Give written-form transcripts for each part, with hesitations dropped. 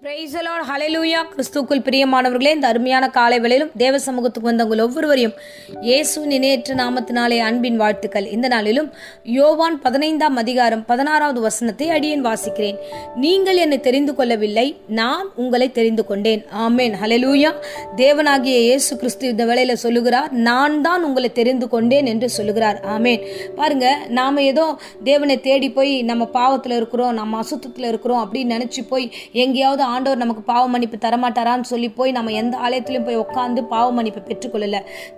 Price the Lord, ஹல்லேலூயா. கிறிஸ்துவுக்குள் பிரியமானவர்களே, இந்த அருமையான காலை வேளையிலும் தேவ சமூகத்துக்கு வந்த உங்கள் ஒவ்வொருவரையும் இயேசுவின் இணையற்ற நாமத்தினாலே அன்பின் வாழ்த்துக்கள். இந்த நாளிலும் யோவான் 15ஆம் அதிகாரம் 16வது வசனத்தை அடியேன் வாசிக்கிறேன். நீங்கள் என்னை தெரிந்து கொள்ளவில்லை, நான் உங்களை தெரிந்து கொண்டேன். ஆமேன், ஹல்லேலூயா. தேவனாகிய இயேசு கிறிஸ்து இந்த வேளையில சொல்லுகிறார், நான் தான் உங்களை தெரிந்து கொண்டேன் என்று சொல்லுகிறார். ஆமேன். பாருங்க, நாம ஏதோ தேவனை தேடி போய் நம்ம பாவத்தில் இருக்கிறோம், நம்ம அசுத்தத்தில் இருக்கிறோம் அப்படின்னு நினைச்சு போய் எங்கேயாவது ஆண்டவர் நமக்கு பாவ மன்னிப்பு தரமாட்டாரான்னு சொல்லி போய் நம்ம எந்த ஆலயத்திலையும் போய் உட்காந்து பாவ மன்னிப்பு பெற்றுக்கொள்ளல.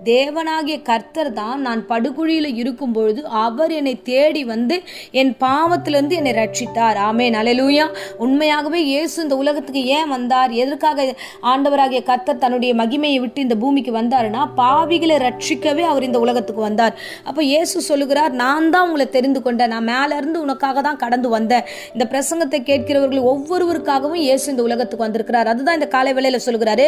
தேவனாகிய கர்த்தர் தான் நான் படுகுழியில் இருக்கும் பொழுது அவர் என்னை தேடி வந்து என் பாவத்திலிருந்து என்னை ரட்சித்தார். ஆமேன், ஹல்லேலூயா. உண்மையாகவே இயேசு இந்த உலகத்துக்கு ஏன் வந்தார், எதற்காக ஆண்டவராகிய கர்த்தர் தன்னுடைய மகிமையை விட்டு இந்த பூமிக்கு வந்தாருன்னா பாவிகளை ரட்சிக்கவே அவர் இந்த உலகத்துக்கு வந்தார். அப்போ இயேசு சொல்லுகிறார், நான் தான் உங்களை தெரிந்து கொண்டேன், நான் மேல இருந்து உனக்காக தான் கடந்து வந்தேன். இந்த பிரசங்கத்தை கேட்கிறவர்கள் ஒவ்வொருவருக்காகவும் இயேசு இந்த உலகத்துக்கு வந்திருக்கிறார். அதுதான் இந்த காலை வேளையில சொல்லுகிறாரு,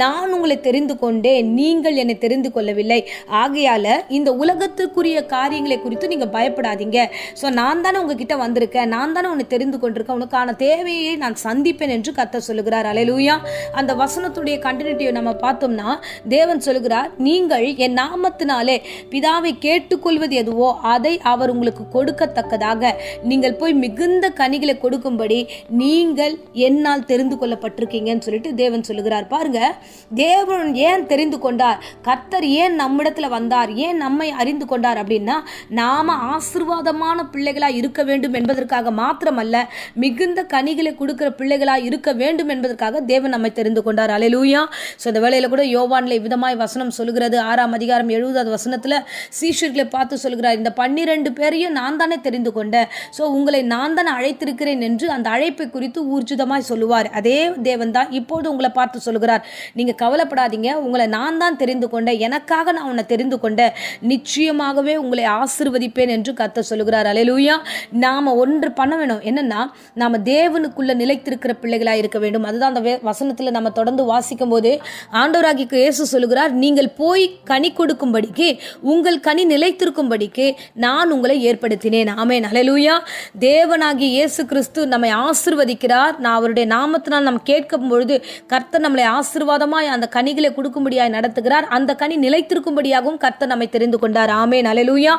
நான் உங்களை தெரிந்து கொண்டேன், நீங்கள் என்னை தெரிந்து கொள்ளவில்லை. ஆகையால இந்த உலகத்துக்குரிய காரியங்களை குறித்து நீங்க பயப்படாதீங்க. ஸோ நான் தானே உங்ககிட்ட வந்திருக்கேன், நான் தானே உன்னை தெரிந்து கொண்டிருக்கேன், உனக்கான தேவையை நான் சந்திப்பேன் என்று கர்த்தர் சொல்லுகிறார். ஹல்லேலூயா. அந்த வசனத்துடைய கண்டினியூட்டியை நம்ம பார்த்தோம்னா தேவன் சொல்லுகிறார், நீங்கள் என் நாமத்தினாலே பிதாவை கேட்டுக்கொள்வது எதுவோ அதை அவர் உங்களுக்கு கொடுக்கத்தக்கதாக நீங்கள் போய் மிகுந்த கனிகளை கொடுக்கும்படி நீங்கள் என்னால் தெரிந்து கொள்ளப்பட்டிருக்கீங்கன்னு சொல்லிட்டு தேவன் சொல்லுகிறார். பாருங்க, தேவன் ஏன் தெரிந்து கொண்டார், கர்த்தர் ஏன் நம்மிடத்துல வந்தார், ஏன் நம்மை அறிந்து கொண்டார் அப்படின்னா நாம ஆசீர்வாதமான பிள்ளைகளா இருக்க வேண்டும் என்பதற்காக மாத்திரமல்ல, மிகுந்த கனிகளை கொடுக்கிற பிள்ளைகளா இருக்க வேண்டும் என்பதற்காக தேவன் நம்மை தெரிந்து கொண்டார். ஹல்லேலூயா. ஸோ இந்த வேளையில கூட யோவான்ல விதமாய் வசனம் சொல்லுகிறது. 6ஆம் அதிகாரம் 70வது வசனத்துல சீஷர்களை பார்த்து சொல்கிறார், இந்த 12 பேரையும் நான் தானே தெரிந்து கொண்டேன், ஸோ உங்களை நான் தானே அழைத்திருக்கிறேன் என்று அந்த அழைப்பை குறித்து ஊர்ஜிதமாய் சொல்லுவார். அதே தேவன் தான் இப்போது உங்களை பார்த்து சொல்லுகிறார், நீங்க கவலைப்படாதீங்க, உங்களை நான் தான் தெரிந்து கொண்டேன், எனக்காக நான் உன்னை தெரிந்து கொண்டேன், நிச்சயமாகவே உங்களை ஆசீர்வதிப்பேன் என்று கர்த்தர் சொல்லுகிறார். ஹல்லேலூயா. நாம ஒன்று பண்ண வேணும், என்னன்னா நாம தேவனுக்குள்ள நிலைத்திருக்கிற பிள்ளைகளா இருக்க வேண்டும். அதுதான் அந்த வசனத்துல நம்ம தொடர்ந்து வாசிக்கும் போது ஆண்டவராகிய இயேசு சொல்லுகிறார், நீங்கள் போய் கனி கொடுக்கும்படிக்கு, உங்கள் கனி நிலைத்திருக்கும்படிக்கு நான் உங்களை ஏற்படுத்தினேன். ஆமென், ஹல்லேலூயா. தேவனாகிய இயேசு கிறிஸ்து நம்மை ஆசீர்வதிக்கிறார். நான் அவருடைய நாமத்தினால் நம்ம கேட்கும் பொழுது கர்த்தர் நம்மளை ஆசீர்வாதமாய் அந்த கனிகளை கொடுக்கும்படியாய் நடத்துகிறார். அந்த கனி நிலைத்திருக்கும்படியாகவும் கர்த்தர் நம்மை தெரிந்து கொண்டார். ஆமென், ஹல்லேலூயா.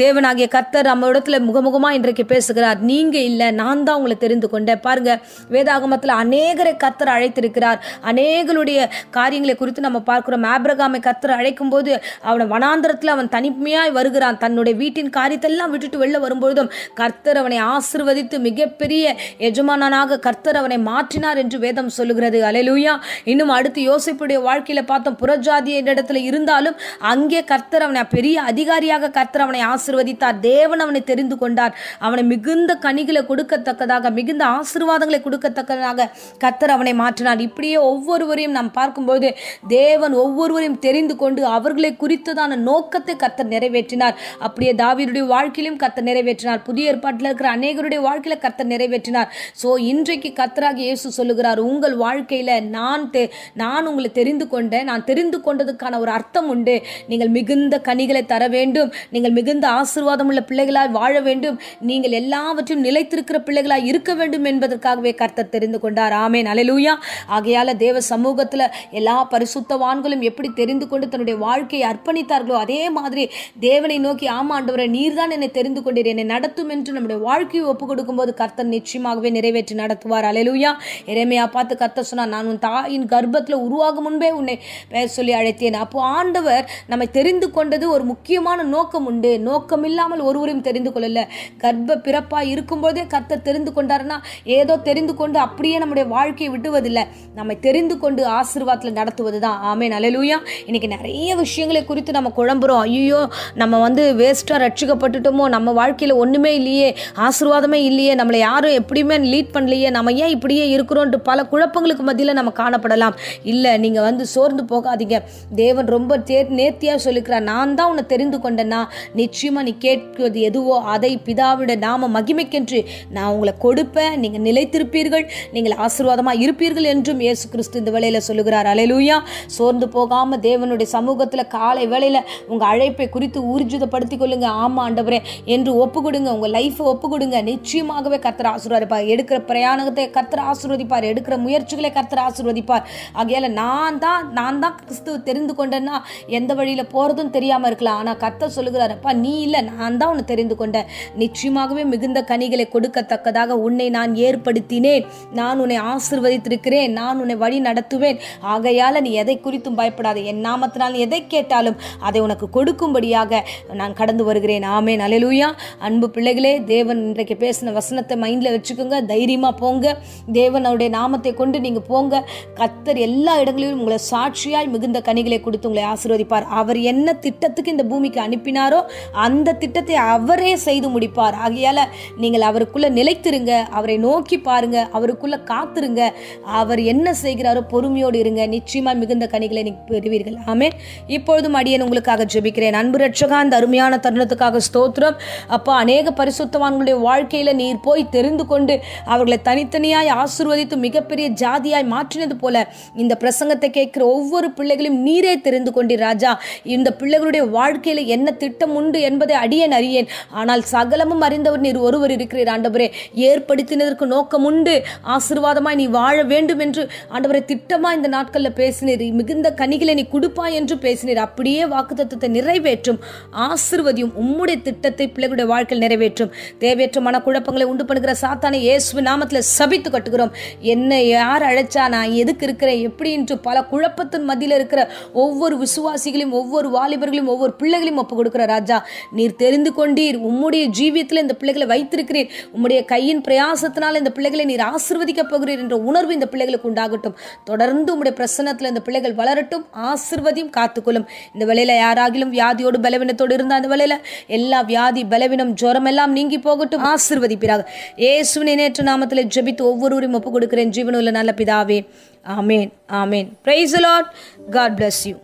தேவனாகிய கர்த்தர் நம்ம இடத்துல முகமுகமா இன்றைக்கு பேசுகிறார், நீங்க இல்ல, நான் தான் உங்களை தெரிந்து கொண்டேன். பாருங்க, வேதாகமத்தில் அநேகரை கர்த்தர் அழைத்திருக்கிறார். அநேகருடைய காரியங்களை குறித்து நம்ம பார்க்கிறோம். ஆபிரகாமை கர்த்தர் அழைக்கும் போது அவனை வனாந்தரத்தில் அவன் தனிமையாய் வருகிறான். தன்னுடைய வீட்டின் காரியத்தெல்லாம் விட்டுட்டு வெளில வரும்பொழுதும் கர்த்தர் அவனை ஆசீர்வதித்து மிகப்பெரிய எஜமானனாக கர்த்தர் அவனை மாற்றினார் என்று வேதம் சொல்லுகிறது. ஹல்லேலூயா. இன்னும் அடுத்து யோசேப்புடைய வாழ்க்கையில பார்த்தோம், புறஜாதிய இடத்துல இருந்தாலும் அங்கே கர்த்தர் அவனை பெரிய அதிகாரியாக கர்த்தர் அவனை ஆசீர்வதித்தார். தேவன் அவனை தெரிந்து கொண்டார். அவனை மிகுந்த கனிகளை கொடுக்கத்தக்கதாக, மிகுந்த ஆசீர்வாதங்களை கொடுக்கத்தக்கதாக கர்த்தர் அவனை மாற்றினார். இப்படியே ஒவ்வொருவரையும் நாம் பார்க்கும்போது தேவன் ஒவ்வொருவரையும் தெரிந்து கொண்டு அவர்களை குறித்ததான நோக்கத்தை கர்த்தர் நிறைவேற்றினார். அப்படியே தாவீதுடைய வாழ்க்கையிலும் கர்த்தர் நிறைவேற்றினார். புதிய ஏற்பாட்டில் இருக்கிற அநேகருடைய வாழ்க்கையில கர்த்தர் நிறைவேற்றினார். ஸோ இன்றைக்கு கர்த்தராகிய இயேசு சொல்லுகிறார், உங்கள் வாழ்க்கையில நான் உங்களை தெரிந்து கொண்டேன். நான் தெரிந்து கொண்டதுக்கான ஒரு அர்த்தம் உண்டு. நீங்கள் மிகுந்த கனிகளை தர வேண்டும், நீங்கள் மிகுந்த ஆசீர்வாதம் உள்ள பிள்ளைகளாய் வாழ வேண்டும், நீங்கள் எல்லாவற்றையும் நிலைத்திருக்கிற பிள்ளைகளாய் இருக்க வேண்டும் என்பதற்காகவே கர்த்தர் தெரிந்து கொண்டார். ஆமென், ஹல்லேலூயா. ஆகையால தேவ சமூகத்துல எல்லா பரிசுத்தவான்களும் எப்படி தெரிந்து கொண்டு தன்னுடைய வாழ்க்கையை அர்ப்பணித்தார்களோ அதே மாதிரி தேவனை நோக்கி, ஆமா ஆண்டவரே, நீர்தான் என்னை தெரிந்து கொண்டீர், என்னை நடத்தும் என்று நம்முடைய வாழ்க்கையை ஒப்புக் கொடுக்கும் போது கர்த்தர் நிச்சயமாகவே நிறைவேற்றி நடத்துவார். ஹல்லேலூயா. எரேமியா பார்த்து கர்த்தர் சொன்னார், நான் உன் தாயின் கர்ப்பத்தில் உருவாகும் முன்பே உன்னை பெயர் சொல்லி அழைத்தேன். அப்போ ஆண்டவர் நம்மை தெரிந்து கொண்டது ஒரு முக்கியமான நோக்கம் உண்டு. நோக்கம் இல்லாமல் ஒருவரையும் தெரிந்து கொள்ளல. கர்ப்ப பிறப்பா இருக்கும்போதே கர்த்தர் தெரிந்து கொண்டாருன்னா ஏதோ தெரிந்து கொண்டு அப்படியே நம்முடைய வாழ்க்கையை விடுவதில்லை, நம்மை தெரிந்து கொண்டு ஆசீர்வாதத்தில் நடத்துவது தான். ஆமென், ஹல்லேலூயா. இன்னைக்கு நிறைய விஷயங்களை குறித்து நம்ம குழம்புறோம். ஐயோ, நம்ம வேஸ்டா ரட்சிக்கப்பட்டுட்டோமோ, நம்ம வாழ்க்கையில ஒண்ணுமே இல்லையே, ஆசீர்வாதமே இல்லையே, நம்மளை யாரும் எப்படியுமே லீட் பண்ணலையே, நம்ம ஏன் இப்படியே இருக்கிறோன்ட்டு பல குழப்பங்களுக்கு மத்தியில் நம்ம காணப்படலாம். இல்லை, நீங்கள் சோர்ந்து போகாதீங்க. தேவன் ரொம்ப நேர்த்தியாக சொல்லிக்கிறார், நான் தான் உன்னை தெரிந்து கொண்டேன்னா நிச்சயமாக நீ கேட்கிறது எதுவோ அதை பிதாவிட நாம மகிமைக்கென்று நான் உங்களை கொடுப்பேன், நீங்கள் நிலைத்திருப்பீர்கள், நீங்கள் ஆசீர்வாதமாக இருப்பீர்கள் என்றும் இயேசு கிறிஸ்து இந்த வேளையில் சொல்லுகிறார். ஹல்லேலூயா. சோர்ந்து போகாமல் தேவனுடைய சமூகத்தில் காலை வேளையில் உங்கள் அழைப்பை குறித்து ஊர்ஜிதப்படுத்திக் கொள்ளுங்க. ஆமா ஆண்டவரே என்று ஒப்பு கொடுங்க, உங்கள் லைஃப்பை ஒப்பு கொடுங்க. நிச்சயமாகவே கர்த்தர் ஆசீர்வாதிப்பார். எடுக்கிற பிரயாணத்தை கர்த்தர் ஆசீர்வாதிப்பார். ஆசீர்வதிப்பார். எடுக்கிற முயற்சிகளை கர்த்தர் ஆசீர்வதிப்பார். ஆகையால நான் தான் கிறிஸ்துவ தெரிந்து கொண்டேன்னா எந்த வழியில போறதும் தெரியாம இருக்கலாம். ஆனா கர்த்தர் சொல்லுகிறார், அப்பா நீ இல்லை, நான் தான் உன்னை தெரிந்து கொண்டேன். நிச்சயமாகவே மிகுந்த கனிகளை கொடுக்கத்தக்கதாக உன்னை நான் ஏற்படுத்தினேன். நான் உன்னை ஆசீர்வதித்திருக்கிறேன். நான் உன்னை வழி நடத்துவேன். ஆகையால நீ எதை குறித்தும் பயப்படாத. என் நாமத்தினால் நீ எதை கேட்டாலும் அதை உனக்கு கொடுக்கும்படியாக நான் கடந்து வருகிறேன். ஆமென். அல்லேலூயா. அன்பு பிள்ளைகளே, தேவன் இன்றைக்கு பேசின வசனத்தை மைண்ட்ல வச்சுக்கோங்க. தைரியமா போங்க. தேவன் அவருடைய நாமத்தை கொண்டு நீங்க போங்க. கர்த்தர் எல்லா இடங்களிலும் உங்களை சாட்சியாய் மிகுந்த கனிகளை கொடுத்து உங்களை ஆசீர்வதிப்பார். அவர் என்ன திட்டத்துக்கு இந்த பூமிக்கு அனுப்பினாரோ அந்த திட்டத்தை அவரே செய்து முடிப்பார். ஆகையால நீங்கள் அவருக்குள்ள நிலைத்திருங்க. அவரை நோக்கி பாருங்க. அவருக்குள்ள காத்திருங்க. அவர் என்ன செய்கிறாரோ பொறுமையோடு இருங்க. நிச்சயமா மிகுந்த கனிகளை நீங்க பெறுவீர்கள். ஆமென். இப்பொழுதும் அடியேன் உங்களுக்காக ஜெபிக்கிறேன். அன்பு ரட்சகா, அந்த அருமையான தருணத்துக்காக ஸ்தோத்திரம். அப்பா, அநேக பரிசுத்தவான்களுடைய வாழ்க்கையில நீர் போய் தெரிந்து கொண்டு அவர்களை தனித்தனியாய் ஆசீர்வதித்து மிகப்பெரிய ஜாதியாய் மாற்றினது போல இந்த பிரசங்கத்தை கேட்கிற ஒவ்வொரு பிள்ளைகளையும் நீரே தெரிந்து கொண்டீர் ராஜா. இந்த பிள்ளைகளுடைய வாழ்க்கையில என்ன திட்டம் உண்டு என்பதை அடியேன் அறியேன். ஆனால் சகலமும் அறிந்தவர் நீர் ஒருவர் இருக்கிறீர் ஆண்டவரே. ஏற்படுத்தினதற்கு நோக்கம் உண்டு. ஆசீர்வாதமாய் நீ வாழ வேண்டும் என்று ஆண்டவரே திட்டமா இந்த நாட்களில் பேசினீர். மிகுந்த கனிகளை நீ கொடுப்பாய் என்று பேசினீர். அப்படியே வாக்குத்தத்தத்தை நிறைவேற்றும். ஆசீர்வதியும். உம்முடைய திட்டத்தை பிள்ளைகளுடைய வாழ்க்கையில் நிறைவேற்றும். தேவையற்ற மனக்குழப்பங்களை உண்டு பண்ணுகிற சாத்தானை இயேசுவின் நாமத்தில் சபித்து கட்டுகிறோம். என்னை யார் அழைச்சா, நான் எதுக்கு இருக்கிறேன், எப்படி என்று பல குழப்பத்தின் மத்தியில் இருக்கிற ஒவ்வொரு விசுவாசிகளையும், ஒவ்வொரு வாலிபர்களையும், ஒவ்வொரு பிள்ளைகளையும் ஒப்பு கொடுக்கிற ராஜா, நீர் தெரிந்து கொண்டீர். உம்முடைய ஜீவியத்தில் இந்த பிள்ளைகளை வைத்திருக்கிறீர். உம்முடைய கையின் பிரயாசத்தினால் இந்த பிள்ளைகளை நீர் ஆசீர்வதிக்க போகிறீர் என்ற உணர்வு இந்த பிள்ளைகளுக்கு உண்டாகட்டும். தொடர்ந்து உம்முடைய பிரசன்னத்தில் இந்த பிள்ளைகள் வளரட்டும். ஆசீர்வதியும், காத்துக்கொள்ளும். இந்த வேளையில யாராகிலும் வியாதியோடு பலவீனத்தோடு இருந்தா அந்த வேளையில எல்லா வியாதி, பலவீனம், ஜுரம் எல்லாம் நீங்கி போகட்டும். ஆசீர்வதிப்பீராக. இயேசுவின் நேற்று நாமத்தில் ஜெபித்து ஒவ்வொருவரையும் ஒப்பு கொடுக்கிறேன் ஜீவனுள்ள நல்ல பிதாவே. ஆமேன். ஆமேன். Praise the Lord. God bless you.